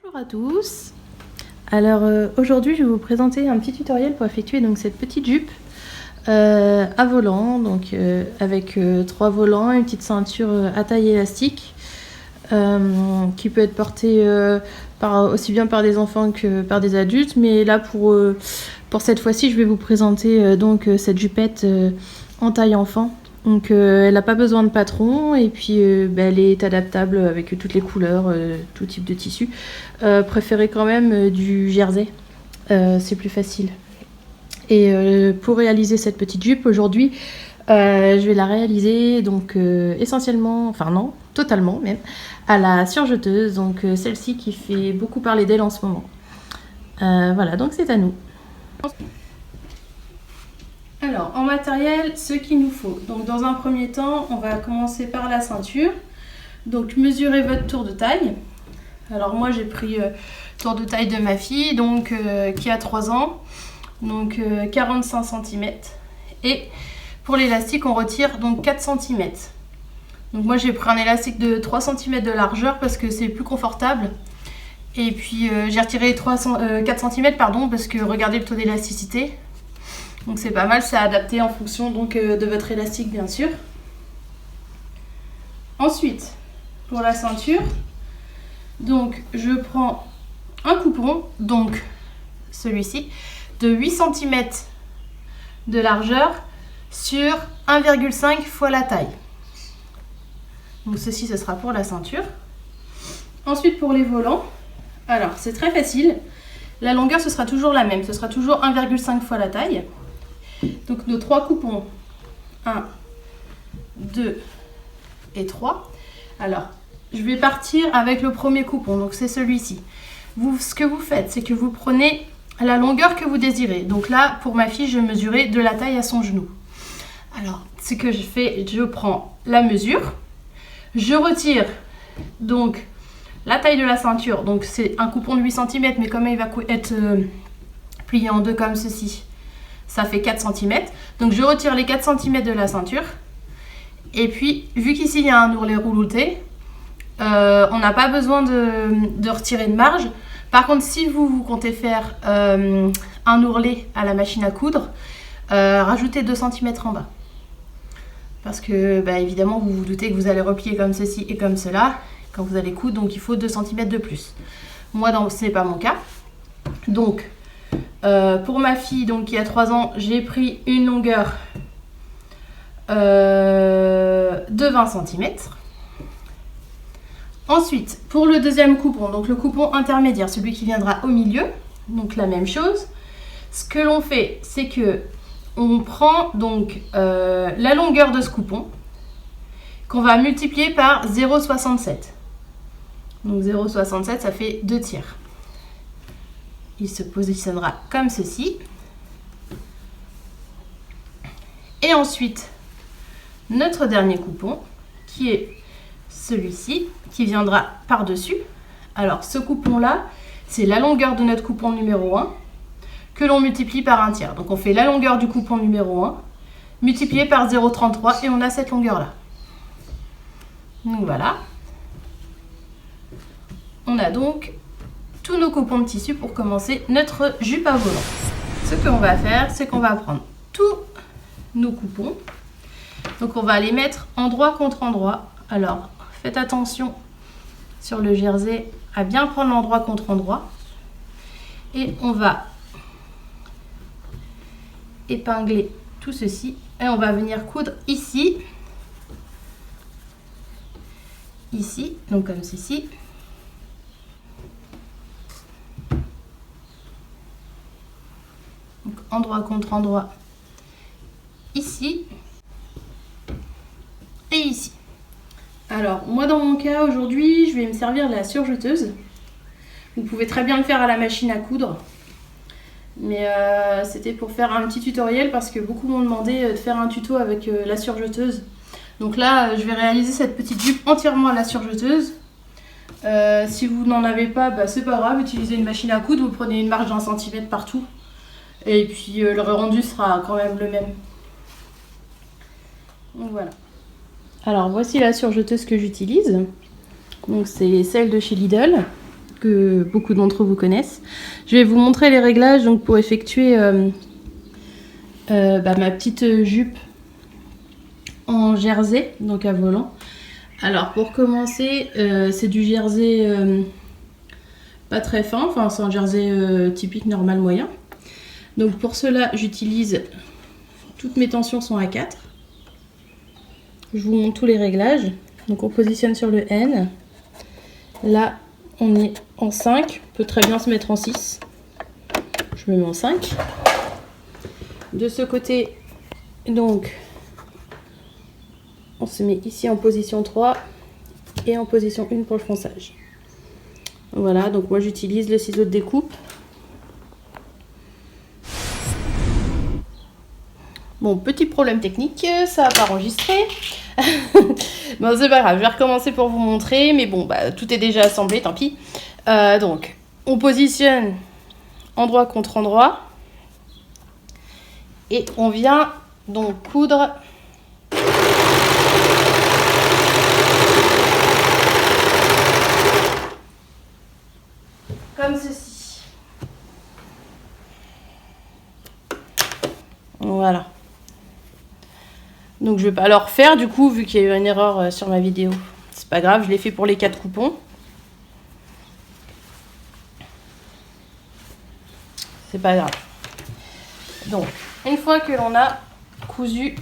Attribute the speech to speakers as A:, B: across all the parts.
A: Bonjour à tous. Alors aujourd'hui je vais vous présenter un petit tutoriel pour effectuer donc cette petite jupe à volant, donc avec 3 volants, une petite ceinture à taille élastique qui peut être portée aussi bien par des enfants que par des adultes, mais là pour cette fois-ci je vais vous présenter donc cette jupette en taille enfant. Donc elle n'a pas besoin de patron et puis elle est adaptable avec toutes les couleurs, tout type de tissu. Préférez quand même du jersey, c'est plus facile. Et pour réaliser cette petite jupe aujourd'hui, je vais la réaliser donc essentiellement, enfin non, totalement même, à la surjeteuse, donc celle-ci qui fait beaucoup parler d'elle en ce moment. Voilà, donc c'est à nous. Alors, en matériel, ce qu'il nous faut. Donc, dans un premier temps, on va commencer par la ceinture. Donc, mesurez votre tour de taille. Alors, moi, j'ai pris tour de taille de ma fille, donc qui a 3 ans. Donc, 45 cm. Et pour l'élastique, on retire donc 4 cm. Donc, moi, j'ai pris un élastique de 3 cm de largeur parce que c'est plus confortable. Et puis, j'ai retiré 4 cm, pardon, parce que regardez le taux d'élasticité. Donc c'est pas mal, c'est adapté en fonction donc, de votre élastique bien sûr. Ensuite, pour la ceinture, donc je prends un coupon, donc celui-ci, de 8 cm de largeur sur 1,5 fois la taille. Donc ceci, ce sera pour la ceinture. Ensuite pour les volants, alors c'est très facile, la longueur ce sera toujours la même, ce sera toujours 1,5 fois la taille. Donc nos 3 coupons, 1, 2 et 3. Alors, je vais partir avec le premier coupon, donc c'est celui-ci. Ce que vous faites, c'est que vous prenez la longueur que vous désirez. Donc là, pour ma fille, je mesurais de la taille à son genou. Alors, ce que je fais, je prends la mesure, je retire donc la taille de la ceinture. Donc c'est un coupon de 8 cm, mais comme il va être plié en deux comme ceci, ça fait 4 cm. Donc je retire les 4 cm de la ceinture. Et puis, vu qu'ici il y a un ourlet roulouté, on n'a pas besoin de retirer de marge. Par contre, si vous comptez faire un ourlet à la machine à coudre, rajoutez 2 cm en bas. Parce que, évidemment, vous vous doutez que vous allez replier comme ceci et comme cela quand vous allez coudre. Donc il faut 2 cm de plus. Moi, ce n'est pas mon cas. Donc, pour ma fille donc, qui a 3 ans, j'ai pris une longueur de 20 cm. Ensuite, pour le deuxième coupon, donc le coupon intermédiaire, celui qui viendra au milieu, donc la même chose. Ce que l'on fait, c'est que on prend donc la longueur de ce coupon qu'on va multiplier par 0,67. Donc 0,67, ça fait 2 tiers. Il se positionnera comme ceci. Et ensuite, notre dernier coupon, qui est celui-ci, qui viendra par-dessus. Alors, ce coupon-là, c'est la longueur de notre coupon numéro 1, que l'on multiplie par 1 tiers. Donc, on fait la longueur du coupon numéro 1, multiplié par 0,33, et on a cette longueur-là. Donc, voilà. On a donc tous nos coupons de tissu pour commencer notre jupe à volant. Ce qu'on va faire, c'est qu'on va prendre tous nos coupons. Donc on va les mettre endroit contre endroit. Alors faites attention sur le jersey à bien prendre l'endroit contre endroit. Et on va épingler tout ceci. Et on va venir coudre ici. Ici, donc comme ceci. Donc, endroit contre endroit, ici et ici. Alors, moi dans mon cas, aujourd'hui, je vais me servir de la surjeteuse. Vous pouvez très bien le faire à la machine à coudre. Mais c'était pour faire un petit tutoriel parce que beaucoup m'ont demandé de faire un tuto avec la surjeteuse. Donc là, je vais réaliser cette petite jupe entièrement à la surjeteuse. Si vous n'en avez pas, c'est pas grave, utilisez une machine à coudre, vous prenez une marge d'1 cm partout. Et puis le rendu sera quand même le même. Donc voilà. Alors voici la surjeteuse que j'utilise. Donc c'est celle de chez Lidl. que beaucoup d'entre vous connaissent. Je vais vous montrer les réglages donc pour effectuer ma petite jupe en jersey, donc à volant. Alors pour commencer, c'est du jersey pas très fin, enfin c'est un jersey typique normal moyen. Donc pour cela j'utilise, toutes mes tensions sont à 4. Je vous montre tous les réglages. Donc on positionne sur le N. Là on est en 5, on peut très bien se mettre en 6. Je me mets en 5. De ce côté, donc on se met ici en position 3 et en position 1 pour le fronçage. Voilà, donc moi j'utilise le ciseau de découpe. Bon, petit problème technique, ça n'a pas enregistré. Bon, c'est pas grave, je vais recommencer pour vous montrer, mais bon, tout est déjà assemblé, tant pis. Donc, on positionne endroit contre endroit. Et on vient donc coudre comme ceci. Voilà. Donc je vais pas le refaire du coup vu qu'il y a eu une erreur sur ma vidéo. C'est pas grave, je l'ai fait pour les 4 coupons. C'est pas grave. Donc une fois que l'on a cousu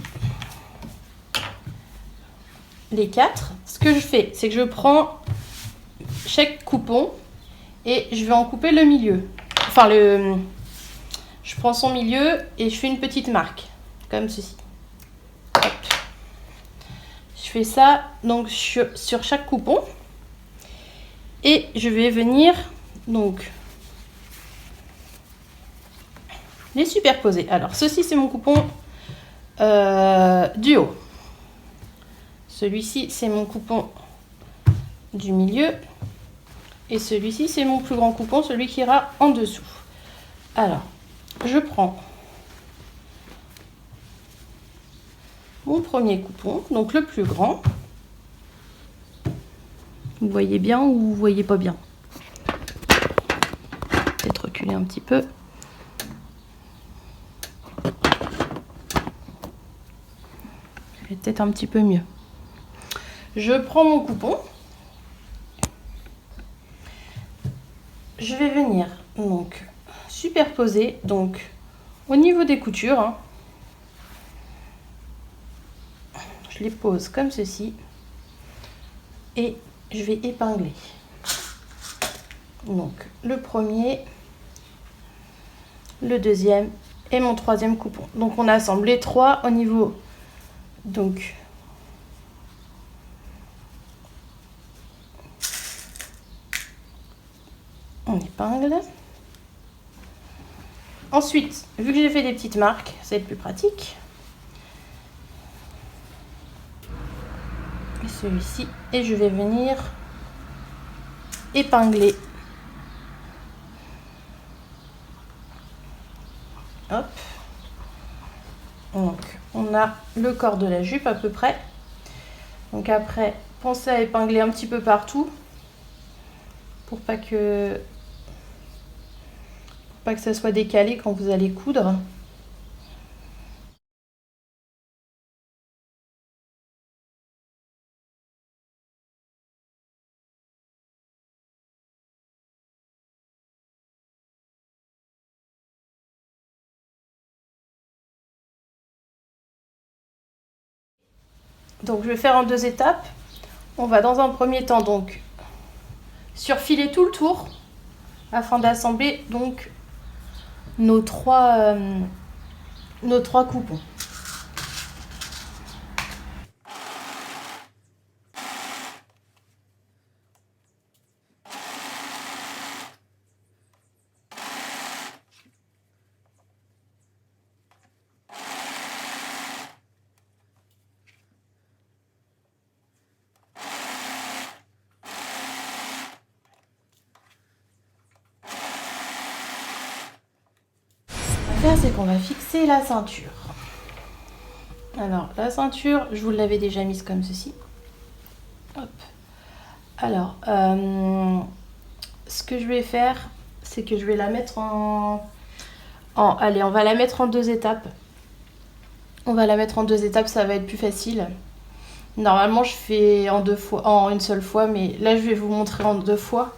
A: les 4, ce que je fais, c'est que je prends chaque coupon et je vais en couper le milieu. Enfin je prends son milieu et je fais une petite marque comme ceci. Hop. Je fais ça donc sur chaque coupon et je vais venir donc les superposer. Alors ceci c'est mon coupon du haut. Celui-ci c'est mon coupon du milieu et celui-ci c'est mon plus grand coupon, celui qui ira en dessous. Alors je prends mon premier coupon, donc le plus grand. Vous voyez bien ou vous voyez pas bien? Peut-être reculer un petit peu. C'est peut-être un petit peu mieux. Je prends mon coupon. Je vais venir donc superposer donc au niveau des coutures. Hein, je les pose comme ceci et je vais épingler. Donc le premier, le deuxième et mon troisième coupon. Donc on a assemblé 3 au niveau donc on épingle. Ensuite, vu que j'ai fait des petites marques, c'est le plus pratique. Et celui-ci, et je vais venir épingler. Hop. Donc, on a le corps de la jupe à peu près. Donc après, pensez à épingler un petit peu partout pour pas que ça soit décalé quand vous allez coudre. Donc je vais faire en 2 étapes. On va dans un premier temps donc surfiler tout le tour afin d'assembler donc nos 3 coupons. C'est qu'on va fixer la ceinture. Alors la ceinture, je vous l'avais déjà mise comme ceci. Hop. Alors ce que je vais faire, c'est que je vais la mettre allez, on va la mettre en 2 étapes. On va la mettre en 2 étapes, ça va être plus facile. Normalement, je fais en une seule fois, mais là, je vais vous montrer en 2 fois.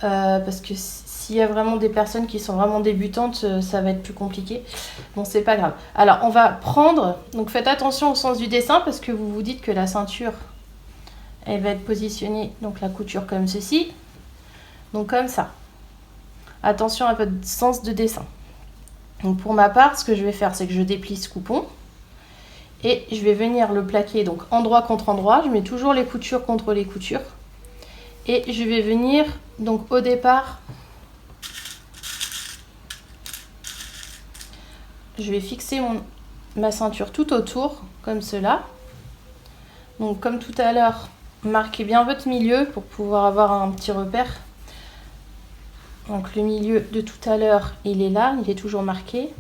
A: Parce que s'il y a vraiment des personnes qui sont vraiment débutantes, ça va être plus compliqué. Bon, c'est pas grave. Alors, on va prendre... Donc, faites attention au sens du dessin parce que vous vous dites que la ceinture, elle va être positionnée, donc la couture comme ceci. Donc, comme ça. Attention à votre sens de dessin. Donc, pour ma part, ce que je vais faire, c'est que je déplie ce coupon. Et je vais venir le plaquer donc endroit contre endroit. Je mets toujours les coutures contre les coutures. Et je vais venir, donc au départ, je vais fixer ma ceinture tout autour, comme cela. Donc comme tout à l'heure, marquez bien votre milieu pour pouvoir avoir un petit repère. Donc le milieu de tout à l'heure, il est là, il est toujours marqué.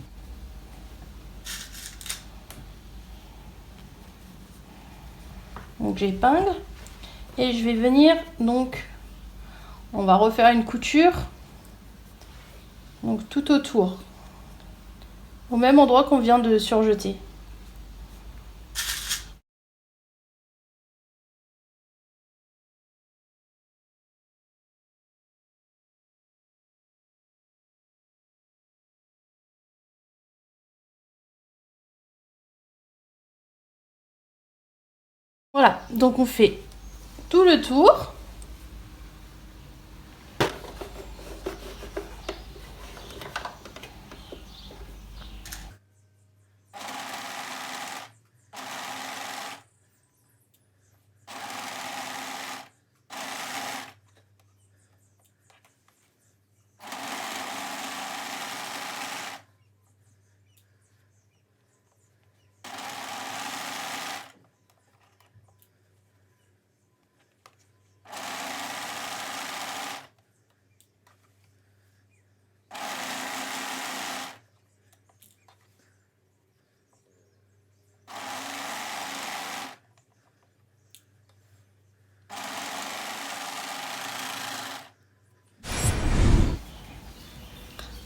A: Donc j'épingle. Et je vais venir, donc, on va refaire une couture, donc tout autour, au même endroit qu'on vient de surjeter. Voilà, donc on fait tout le tour.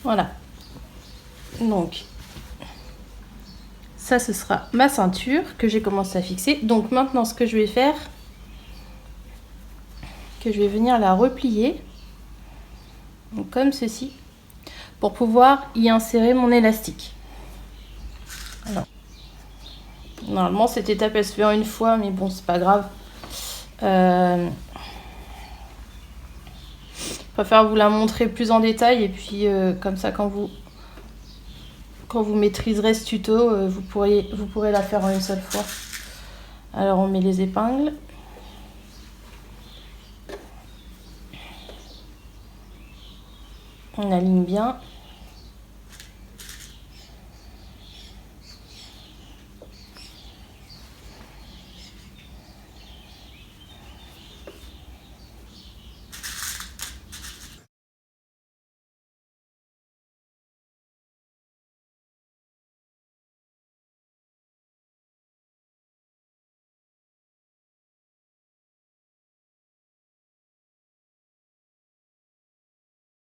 A: Voilà. Donc, ça, ce sera ma ceinture que j'ai commencé à fixer. Donc maintenant, ce que je vais faire, que je vais venir la replier, donc comme ceci, pour pouvoir y insérer mon élastique. Alors, normalement, cette étape, elle se fait en une fois, mais bon, c'est pas grave. Je préfère vous la montrer plus en détail et puis comme ça, quand vous maîtriserez ce tuto, vous pourrez la faire en une seule fois. Alors on met les épingles. On aligne bien.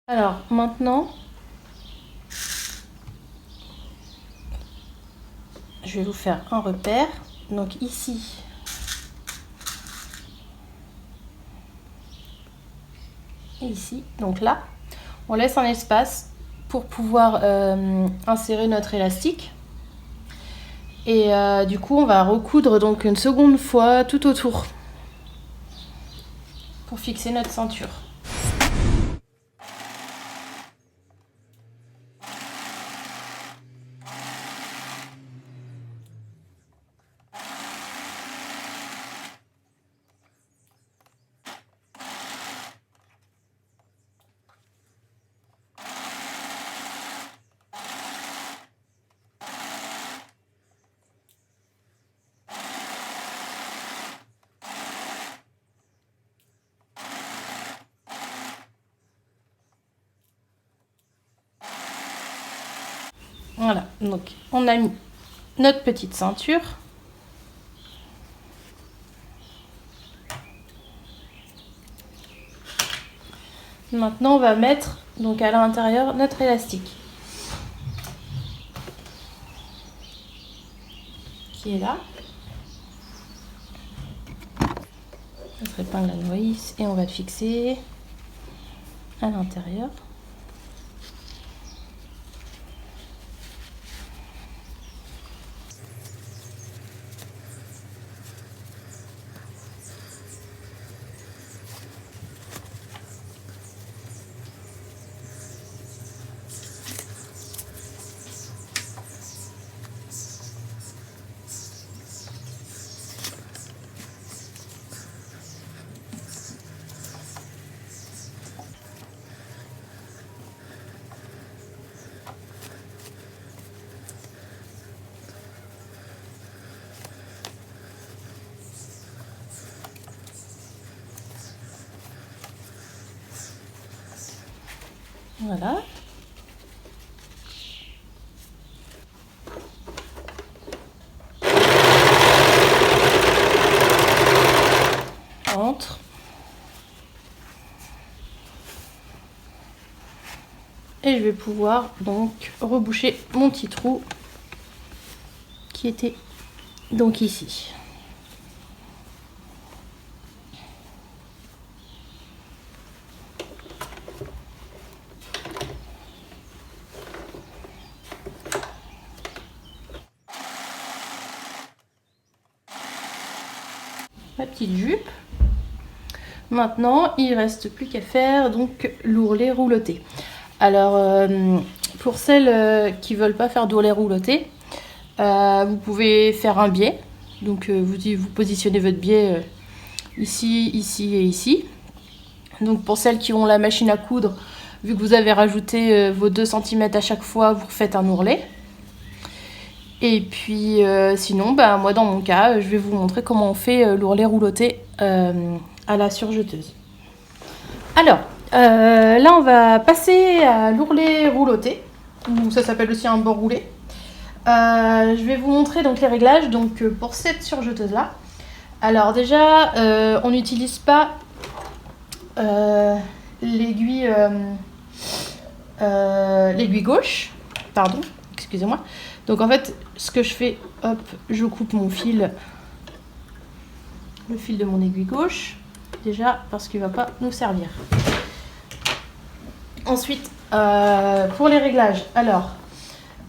A: Alors maintenant, je vais vous faire un repère. Donc ici, et ici, donc là, on laisse un espace pour pouvoir insérer notre élastique. Et du coup, on va recoudre donc une seconde fois tout autour pour fixer notre ceinture. Voilà, donc on a mis notre petite ceinture. Maintenant, on va mettre donc à l'intérieur notre élastique qui est là. Notre épingle à nourrice et on va le fixer à l'intérieur. Voilà. Entre. Et je vais pouvoir donc reboucher mon petit trou qui était donc ici. Ma petite jupe. Maintenant, il ne reste plus qu'à faire donc l'ourlet rouloté. Alors, pour celles qui ne veulent pas faire d'ourlet rouloté, vous pouvez faire un biais. Donc, vous positionnez votre biais ici, ici et ici. Donc, pour celles qui ont la machine à coudre, vu que vous avez rajouté vos 2 cm à chaque fois, vous faites un ourlet. Et puis sinon, moi dans mon cas, je vais vous montrer comment on fait l'ourlet rouloté à la surjeteuse. Alors, là on va passer à l'ourlet rouloté, ou ça s'appelle aussi un bord roulé. Je vais vous montrer donc les réglages donc, pour cette surjeteuse là. Alors déjà, on n'utilise pas l'aiguille gauche, pardon, excusez-moi. Donc en fait, ce que je fais, hop, je coupe mon fil, le fil de mon aiguille gauche, déjà parce qu'il ne va pas nous servir. Ensuite, pour les réglages, alors,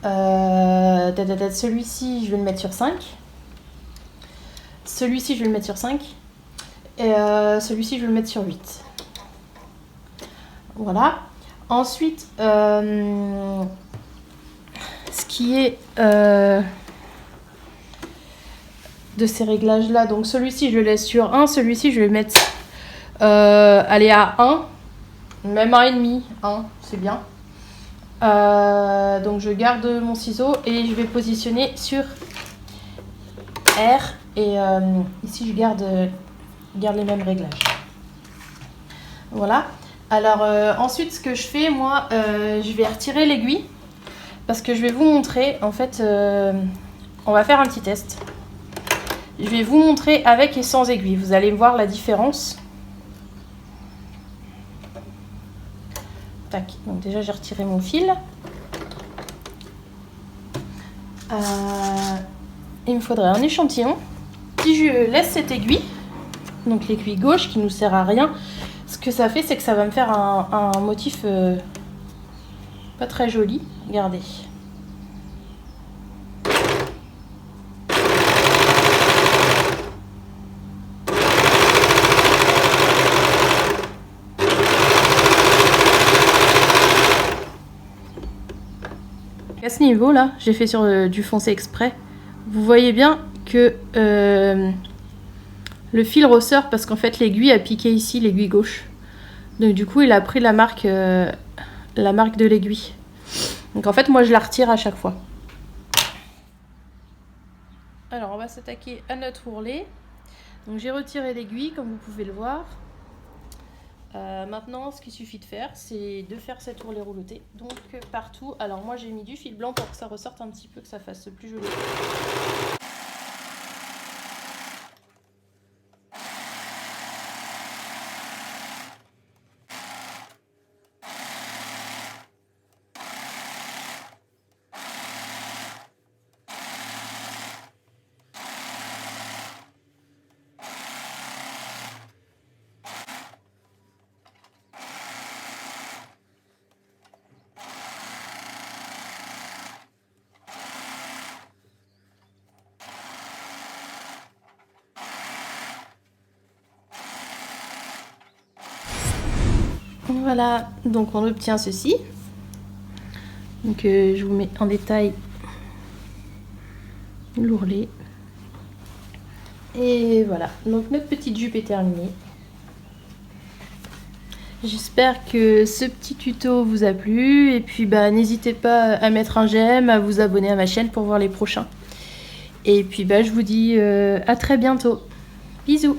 A: celui-ci, je vais le mettre sur 5. Celui-ci, je vais le mettre sur 5. Et celui-ci, je vais le mettre sur 8. Voilà. Ensuite, ce qui est de ces réglages là, donc celui-ci je le laisse sur 1, celui-ci je vais le mettre aller à 1, même 1,5, 1 c'est bien. Donc je garde mon ciseau et je vais positionner sur R et ici je garde les mêmes réglages. Voilà. Alors ensuite ce que je fais moi, je vais retirer l'aiguille. Parce que je vais vous montrer, en fait, on va faire un petit test. Je vais vous montrer avec et sans aiguille. Vous allez voir la différence. Tac, donc déjà j'ai retiré mon fil. Il me faudrait un échantillon. Si je laisse cette aiguille, donc l'aiguille gauche qui ne nous sert à rien, ce que ça fait, c'est que ça va me faire un motif pas très joli. Regardez. À ce niveau là, j'ai fait sur du foncé exprès. Vous voyez bien que le fil ressort parce qu'en fait l'aiguille a piqué ici, l'aiguille gauche. Donc du coup il a pris la marque de l'aiguille. Donc en fait moi je la retire à chaque fois. Alors on va s'attaquer à notre ourlet. Donc j'ai retiré l'aiguille comme vous pouvez le voir. Maintenant, ce qu'il suffit de faire, c'est de faire cet ourlet rouloté. Donc partout, alors moi j'ai mis du fil blanc pour que ça ressorte un petit peu, que ça fasse plus joli. Voilà, donc on obtient ceci. Donc je vous mets en détail l'ourlet. Et voilà, donc notre petite jupe est terminée. J'espère que ce petit tuto vous a plu. Et puis n'hésitez pas à mettre un j'aime, à vous abonner à ma chaîne pour voir les prochains. Et puis je vous dis à très bientôt. Bisous.